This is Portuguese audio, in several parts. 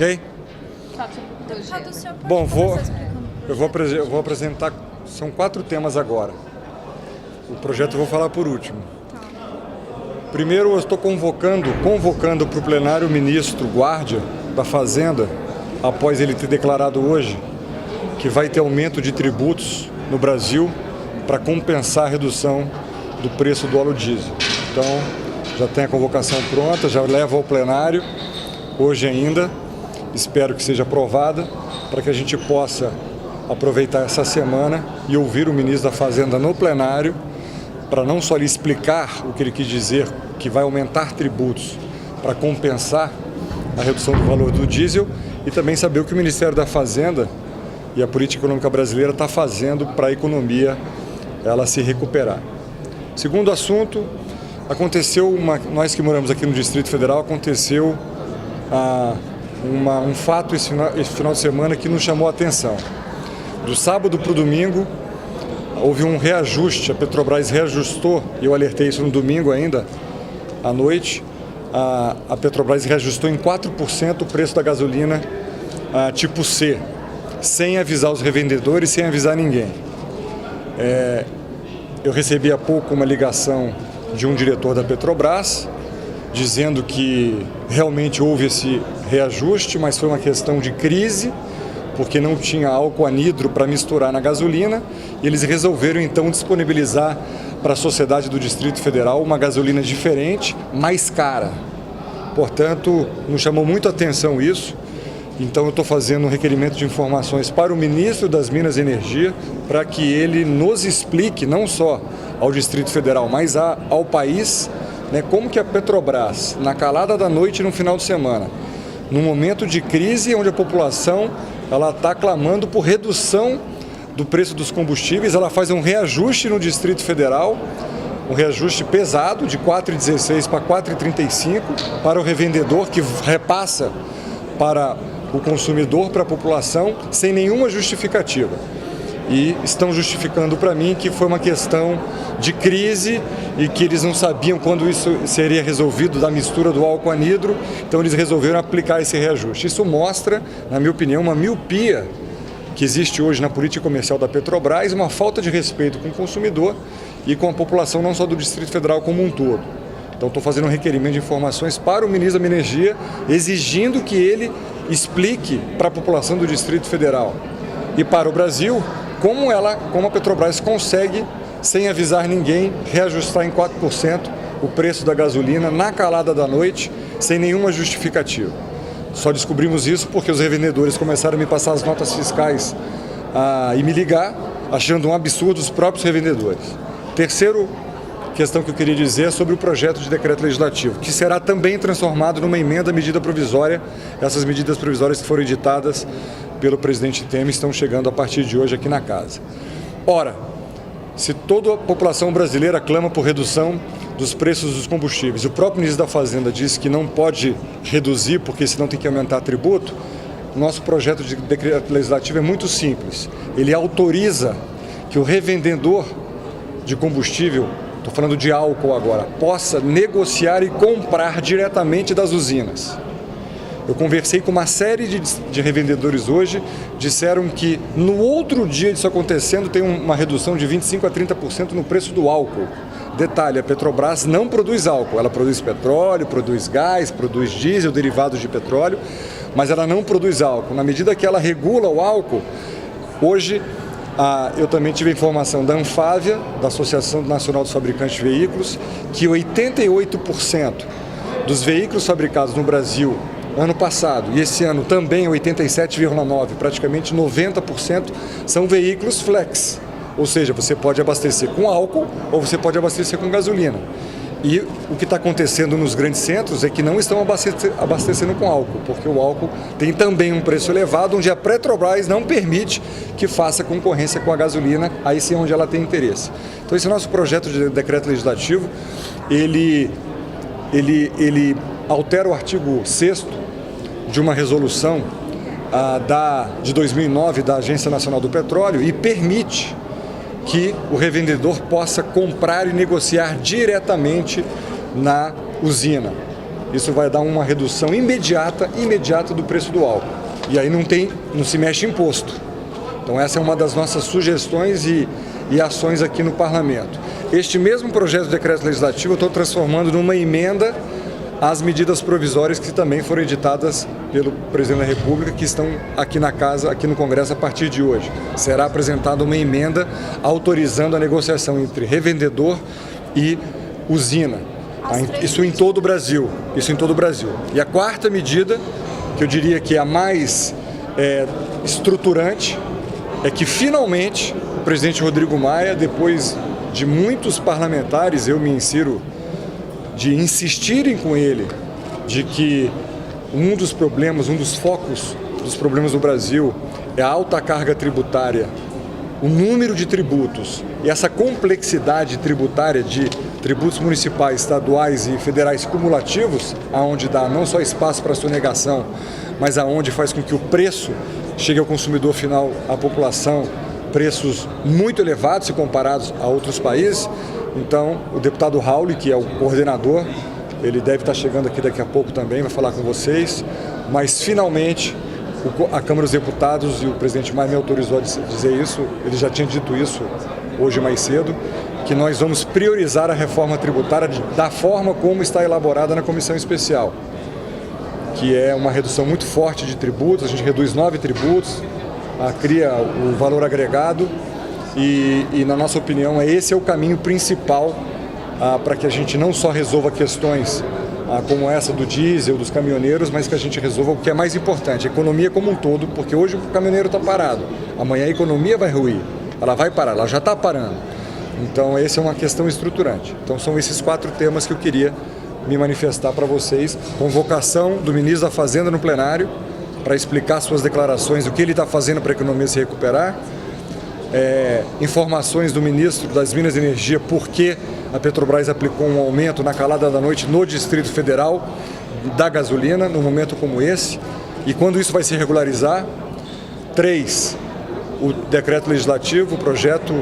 Ok? Deputado, o senhor pode Bom, começar explicando o eu vou apresentar, são 4 temas agora. O projeto eu vou falar por último. Primeiro, eu estou convocando para o plenário o ministro Guardia da Fazenda, após ele ter declarado hoje que vai ter aumento de tributos no Brasil para compensar a redução do preço do óleo diesel. Então, já tem a convocação pronta, já leva ao plenário, hoje ainda, espero que seja aprovada, para que a gente possa aproveitar essa semana e ouvir o ministro da Fazenda no plenário, para não só lhe explicar o que ele quis dizer, que vai aumentar tributos para compensar a redução do valor do diesel, e também saber o que o Ministério da Fazenda e a política econômica brasileira está fazendo para a economia ela se recuperar. Segundo assunto, nós que moramos aqui no Distrito Federal, aconteceu um fato esse final de semana que nos chamou a atenção. Do sábado para o domingo, houve um reajuste, a Petrobras reajustou, e eu alertei isso no domingo ainda, à noite, a Petrobras reajustou em 4% o preço da gasolina tipo C, sem avisar os revendedores, sem avisar ninguém. Eu recebi há pouco uma ligação de um diretor da Petrobras, dizendo que realmente houve esse reajuste, mas foi uma questão de crise, porque não tinha álcool anidro para misturar na gasolina, e eles resolveram então disponibilizar para a sociedade do Distrito Federal uma gasolina diferente, mais cara. Portanto, nos chamou muito a atenção isso, então eu estou fazendo um requerimento de informações para o ministro das Minas e Energia, para que ele nos explique, não só ao Distrito Federal, mas ao país, né, como que a Petrobras, na calada da noite no final de semana, num momento de crise onde a população está clamando por redução do preço dos combustíveis, ela faz um reajuste no Distrito Federal, um reajuste pesado de 4,16 para 4,35 para o revendedor, que repassa para o consumidor, para a população, sem nenhuma justificativa. E estão justificando para mim que foi uma questão de crise e que eles não sabiam quando isso seria resolvido da mistura do álcool anidro, então eles resolveram aplicar esse reajuste. Isso mostra, na minha opinião, uma miopia que existe hoje na política comercial da Petrobras, uma falta de respeito com o consumidor e com a população não só do Distrito Federal como um todo. Então estou fazendo um requerimento de informações para o ministro da Energia, exigindo que ele explique para a população do Distrito Federal e para o Brasil como a Petrobras consegue, sem avisar ninguém, reajustar em 4% o preço da gasolina na calada da noite, sem nenhuma justificativa. Só descobrimos isso porque os revendedores começaram a me passar as notas fiscais e me ligar, achando um absurdo os próprios revendedores. Terceiro questão que eu queria dizer é sobre o projeto de decreto legislativo, que será também transformado numa emenda à medida provisória. Essas medidas provisórias que foram editadas pelo presidente Temer estão chegando a partir de hoje aqui na casa. Ora, se toda a população brasileira clama por redução dos preços dos combustíveis, o próprio ministro da Fazenda disse que não pode reduzir porque senão tem que aumentar tributo, o nosso projeto de decreto legislativo é muito simples. Ele autoriza que o revendedor de combustível, estou falando de álcool agora, possa negociar e comprar diretamente das usinas. Eu conversei com uma série de revendedores hoje, disseram que no outro dia disso acontecendo tem uma redução de 25% a 30% no preço do álcool. Detalhe, a Petrobras não produz álcool, ela produz petróleo, produz gás, produz diesel, derivados de petróleo, mas ela não produz álcool. Na medida que ela regula o álcool, hoje eu também tive a informação da Anfávia, da Associação Nacional dos Fabricantes de Veículos, que 88% dos veículos fabricados no Brasil ano passado e esse ano também 87,9%, praticamente 90% são veículos flex, ou seja, você pode abastecer com álcool ou você pode abastecer com gasolina. E o que está acontecendo nos grandes centros é que não estão abastecendo com álcool, porque o álcool tem também um preço elevado, onde a Petrobras não permite que faça concorrência com a gasolina, aí sim onde ela tem interesse. Então esse nosso projeto de decreto legislativo, ele altera o artigo 6º de uma resolução de 2009 da Agência Nacional do Petróleo e permite que o revendedor possa comprar e negociar diretamente na usina. isso vai dar uma redução imediata do preço do álcool. E aí não se mexe imposto. Então essa é uma das nossas sugestões e ações aqui no Parlamento. Este mesmo projeto de decreto legislativo eu estou transformando numa emenda às medidas provisórias que também foram editadas pelo Presidente da República, que estão aqui na Casa, aqui no Congresso a partir de hoje. Será apresentada uma emenda autorizando a negociação entre revendedor e usina. Isso em todo o Brasil. E a quarta medida, que eu diria que é a mais estruturante, é que finalmente o presidente Rodrigo Maia, depois de muitos parlamentares, eu me insiro, de insistirem com ele, de que um dos focos dos problemas do Brasil é a alta carga tributária, o número de tributos e essa complexidade tributária de tributos municipais, estaduais e federais cumulativos, aonde dá não só espaço para sonegação, mas aonde faz com que o preço chegue ao consumidor final, à população, preços muito elevados se comparados a outros países. Então, o deputado Raul, que é o coordenador, ele deve estar chegando aqui daqui a pouco também, vai falar com vocês, mas finalmente a Câmara dos Deputados e o presidente Maia me autorizou a dizer isso, ele já tinha dito isso hoje mais cedo, que nós vamos priorizar a reforma tributária da forma como está elaborada na Comissão Especial, que é uma redução muito forte de tributos, a gente reduz 9 tributos, cria o valor agregado e na nossa opinião, esse é o caminho principal para que a gente não só resolva questões como essa do diesel, dos caminhoneiros, mas que a gente resolva o que é mais importante, a economia como um todo, porque hoje o caminhoneiro está parado, amanhã a economia vai ruir, ela vai parar, ela já está parando. Então, essa é uma questão estruturante. Então, são esses 4 temas que eu queria me manifestar para vocês. Convocação do ministro da Fazenda no plenário para explicar suas declarações, o que ele está fazendo para a economia se recuperar. Informações do ministro das Minas e Energia, por que a Petrobras aplicou um aumento na calada da noite no Distrito Federal da gasolina, num momento como esse, e quando isso vai se regularizar. 3, o decreto legislativo, o projeto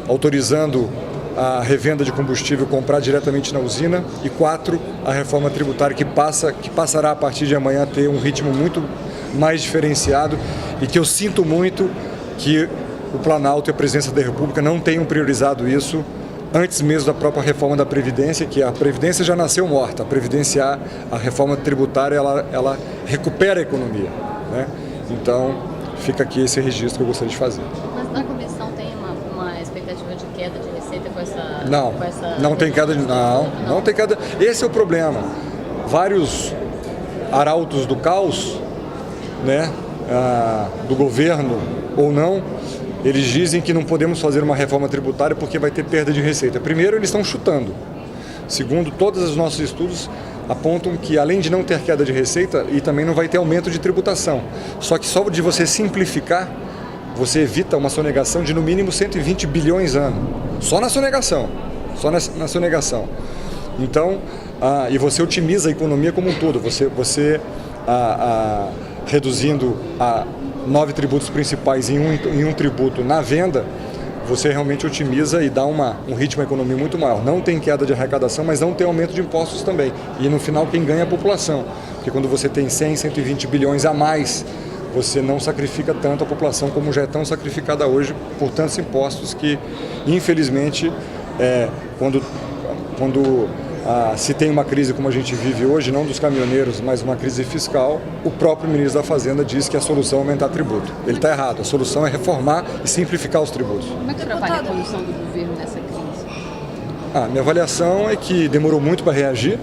autorizando a revenda de combustível comprar diretamente na usina. E 4, a reforma tributária que passará a partir de amanhã a ter um ritmo muito mais diferenciado e que eu sinto muito que o Planalto e a Presidência da República não tenham priorizado isso antes mesmo da própria reforma da Previdência, que a Previdência já nasceu morta. A reforma tributária, ela recupera a economia, né? Então, fica aqui esse registro que eu gostaria de fazer. Mas na comissão tem uma expectativa de queda de receita com essa... Não tem queda de... Não tem queda... Esse é o problema. Vários arautos do caos, né, do governo ou não, eles dizem que não podemos fazer uma reforma tributária porque vai ter perda de receita. Primeiro, eles estão chutando. Segundo, todos os nossos estudos apontam que, além de não ter queda de receita, e também não vai ter aumento de tributação. Só que só de você simplificar, você evita uma sonegação de no mínimo 120 bilhões ano. Só na sonegação. Na sonegação. Então, e você otimiza a economia como um todo. Você reduzindo 9 tributos principais em um tributo na venda, você realmente otimiza e dá um ritmo à economia muito maior. Não tem queda de arrecadação, mas não tem aumento de impostos também. E no final quem ganha é a população. Porque quando você tem 100, 120 bilhões a mais, você não sacrifica tanto a população como já é tão sacrificada hoje por tantos impostos que, infelizmente, quando se tem uma crise como a gente vive hoje, não dos caminhoneiros, mas uma crise fiscal, o próprio ministro da Fazenda diz que a solução é aumentar tributo. Ele está errado, a solução é reformar e simplificar os tributos. Como é que trabalha a condução do governo nessa crise? Minha avaliação é que demorou muito para reagir,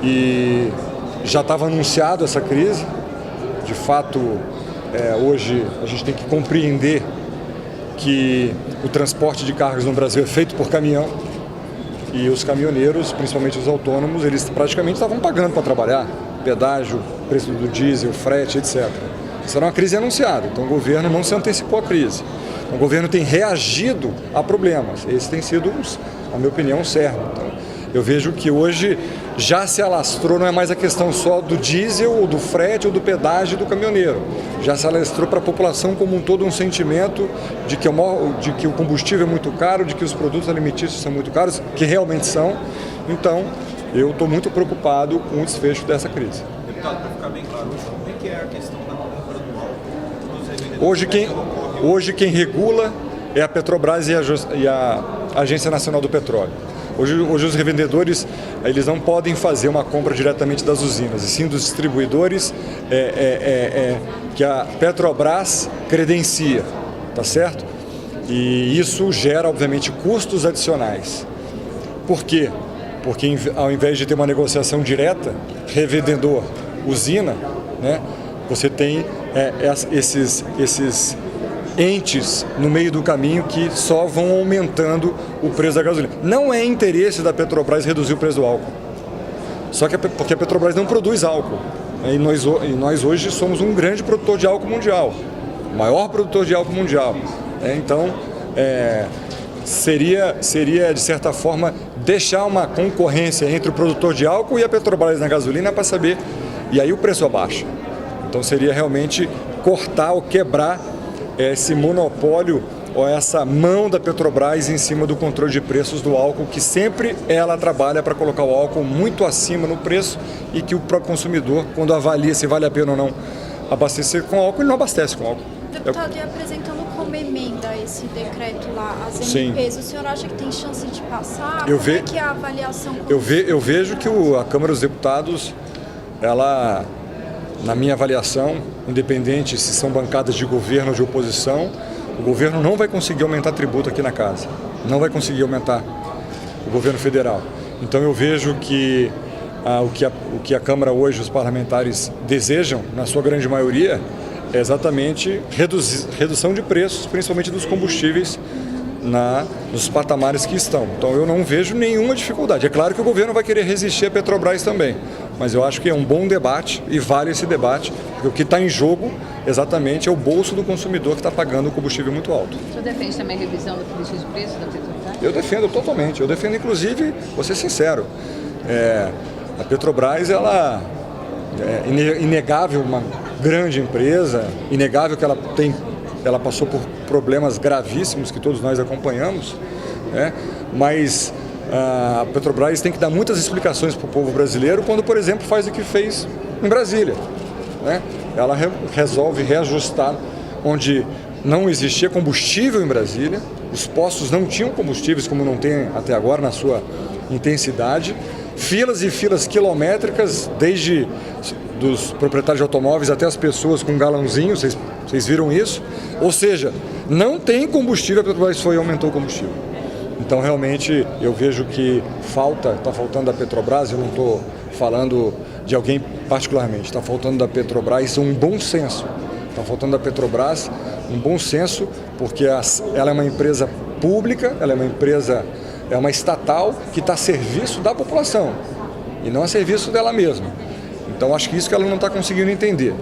e já estava anunciado essa crise. De fato, hoje a gente tem que compreender que o transporte de cargas no Brasil é feito por caminhão e os caminhoneiros, principalmente os autônomos, eles praticamente estavam pagando para trabalhar, pedágio, preço do diesel, frete, etc. Isso era uma crise anunciada, então o governo não se antecipou à crise. Então, o governo tem reagido a problemas, esses têm sido, na minha opinião, certos. Então, eu vejo que hoje já se alastrou, não é mais a questão só do diesel, ou do frete, ou do pedágio do caminhoneiro. Já se alastrou para a população como um todo um sentimento de que o combustível é muito caro, de que os produtos alimentícios são muito caros, que realmente são. Então, eu estou muito preocupado com o desfecho dessa crise. Deputado, para ficar bem claro, como é que é a questão da compra do álcool nos revendedores? Hoje quem regula é a Petrobras e a Agência Nacional do Petróleo. Hoje os revendedores eles não podem fazer uma compra diretamente das usinas, e sim dos distribuidores que a Petrobras credencia, tá certo? E isso gera, obviamente, custos adicionais. Por quê? Porque ao invés de ter uma negociação direta, revendedor, usina, né, você tem esses entes no meio do caminho que só vão aumentando o preço da gasolina. Não é interesse da Petrobras reduzir o preço do álcool. Só que porque a Petrobras não produz álcool. E nós hoje somos um grande produtor de álcool mundial. O maior produtor de álcool mundial. Então, seria, de certa forma, deixar uma concorrência entre o produtor de álcool e a Petrobras na gasolina para saber, e aí o preço abaixa. Então seria realmente cortar ou quebrar esse monopólio ou essa mão da Petrobras em cima do controle de preços do álcool, que sempre ela trabalha para colocar o álcool muito acima no preço e que o próprio consumidor, quando avalia se vale a pena ou não abastecer com álcool, ele não abastece com álcool. Deputado, e apresentando como emenda esse decreto lá, as MPs, o senhor acha que tem chance de passar? Como é que é a avaliação? Eu vejo que a Câmara dos Deputados, ela, na minha avaliação, independente se são bancadas de governo ou de oposição, o governo não vai conseguir aumentar tributo aqui na casa. Não vai conseguir aumentar o governo federal. Então eu vejo que o que a Câmara hoje, os parlamentares desejam, na sua grande maioria, é exatamente redução de preços, principalmente dos combustíveis, nos patamares que estão. Então eu não vejo nenhuma dificuldade. É claro que o governo vai querer resistir à Petrobras também, mas eu acho que é um bom debate e vale esse debate, porque o que está em jogo exatamente é o bolso do consumidor que está pagando o combustível muito alto. O senhor defende também a revisão da política de preços da Petrobras? Eu defendo totalmente. Eu defendo, inclusive, vou ser sincero, a Petrobras, ela é inegável, uma grande empresa, inegável que ela passou por problemas gravíssimos que todos nós acompanhamos, né? Mas a Petrobras tem que dar muitas explicações para o povo brasileiro quando, por exemplo, faz o que fez em Brasília, né? Ela resolve reajustar onde não existia combustível em Brasília, os postos não tinham combustíveis como não tem até agora na sua intensidade, filas e filas quilométricas, desde dos proprietários de automóveis até as pessoas com galãozinho, vocês viram isso? Ou seja, não tem combustível, a Petrobras foi e aumentou o combustível. Então, realmente, eu vejo que está faltando da Petrobras, eu não estou falando de alguém particularmente, está faltando da Petrobras um bom senso. Está faltando da Petrobras um bom senso, porque ela é uma empresa pública, ela é uma estatal que está a serviço da população e não a serviço dela mesma. Então, acho que isso que ela não está conseguindo entender.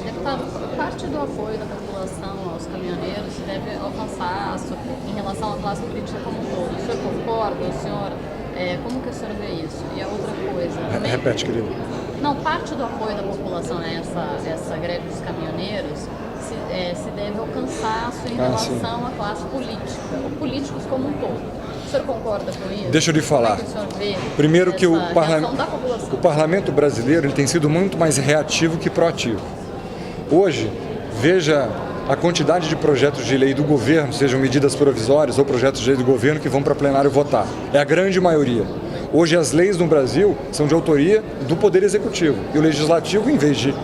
Deputado, parte do apoio da população aos caminhoneiros deve alcançar em relação à classe política como um todo. O senhor concorda? Como que o senhor vê isso? E a outra coisa... Repete, querido. Não, parte do apoio da população a essa greve dos caminhoneiros se deve alcançar em relação à classe política, ou políticos como um todo. O senhor concorda com isso? Deixa eu lhe falar. Como é que o senhor vê primeiro que o parlamento brasileiro ele tem sido muito mais reativo que proativo. Hoje, veja a quantidade de projetos de lei do governo, sejam medidas provisórias ou projetos de lei do governo que vão para plenário votar. É a grande maioria. Hoje as leis no Brasil são de autoria do Poder Executivo. E o Legislativo, em vez de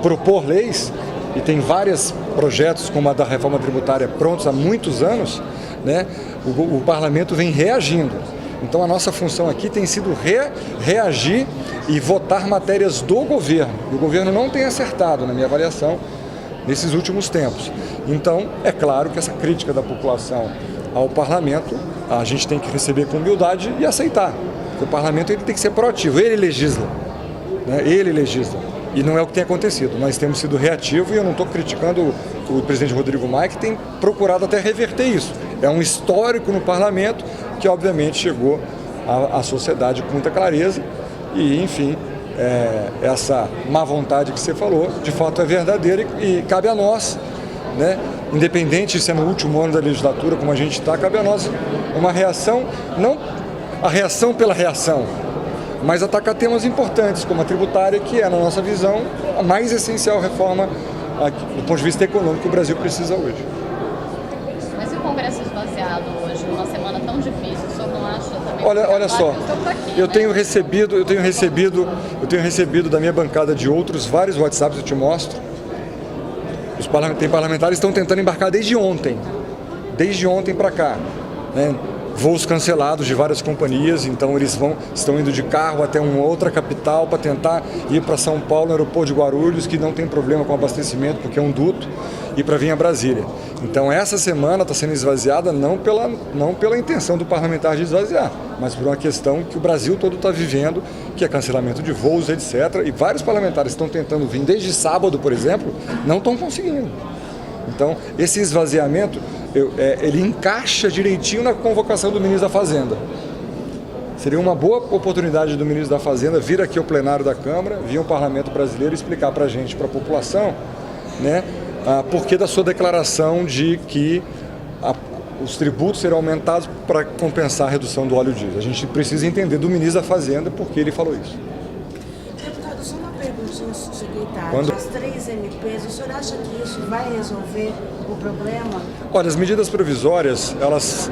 propor leis, e tem vários projetos, como a da reforma tributária, prontos há muitos anos, né, o Parlamento vem reagindo. Então a nossa função aqui tem sido reagir e votar matérias do governo. E o governo não tem acertado, na minha avaliação, nesses últimos tempos. Então, é claro que essa crítica da população ao Parlamento, a gente tem que receber com humildade e aceitar. Porque o Parlamento ele tem que ser proativo, ele legisla. Né? Ele legisla. E não é o que tem acontecido. Nós temos sido reativos e eu não estou criticando o presidente Rodrigo Maia, que tem procurado até reverter isso. É um histórico no Parlamento que, obviamente, chegou à sociedade com muita clareza e, enfim, essa má vontade que você falou, de fato é verdadeira e cabe a nós, né, independente se é no último ano da legislatura, como a gente está, cabe a nós uma reação, não a reação pela reação, mas atacar temas importantes, como a tributária, que é, na nossa visão, a mais essencial reforma do ponto de vista econômico que o Brasil precisa hoje. Mas e o Congresso esvaziado hoje, numa semana tão difícil, o senhor não acha também? Olha só, eu tenho recebido da minha bancada de outros vários WhatsApps, eu te mostro. Tem parlamentares que estão tentando embarcar desde ontem para cá, né? Voos cancelados de várias companhias, então eles estão indo de carro até uma outra capital para tentar ir para São Paulo, no aeroporto de Guarulhos, que não tem problema com abastecimento, porque é um duto, e para vir a Brasília. Então essa semana está sendo esvaziada não pela intenção do parlamentar de esvaziar, mas por uma questão que o Brasil todo está vivendo, que é cancelamento de voos, etc. E vários parlamentares estão tentando vir desde sábado, por exemplo, não estão conseguindo. Então esse esvaziamento ele encaixa direitinho na convocação do ministro da Fazenda. Seria uma boa oportunidade do ministro da Fazenda vir aqui ao plenário da Câmara, vir ao Parlamento Brasileiro e explicar para a gente, para a população, né, porquê da sua declaração de que os tributos serão aumentados para compensar a redução do óleo diesel. A gente precisa entender do ministro da Fazenda porque ele falou isso. Deputado, só uma perguntinha, secretário. As 3 MPs, o senhor acha que isso vai resolver o problema? Olha, as medidas provisórias, elas,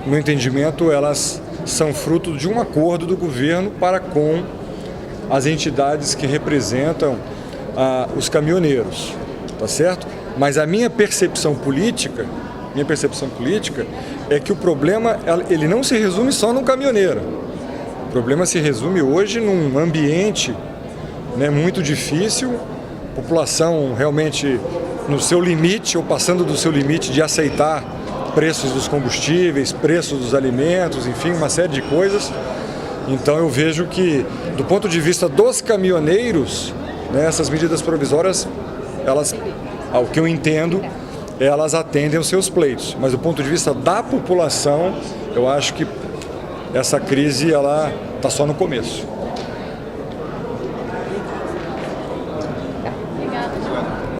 no meu entendimento, elas são fruto de um acordo do governo para com as entidades que representam os caminhoneiros, tá certo? Mas a minha percepção política é que o problema ele não se resume só no caminhoneiro. O problema se resume hoje num ambiente, né, muito difícil, população realmente no seu limite ou passando do seu limite de aceitar preços dos combustíveis, preços dos alimentos, enfim, uma série de coisas. Então eu vejo que, do ponto de vista dos caminhoneiros, né, essas medidas provisórias, elas, ao que eu entendo, elas atendem aos seus pleitos. Mas do ponto de vista da população, eu acho que essa crise ela está só no começo.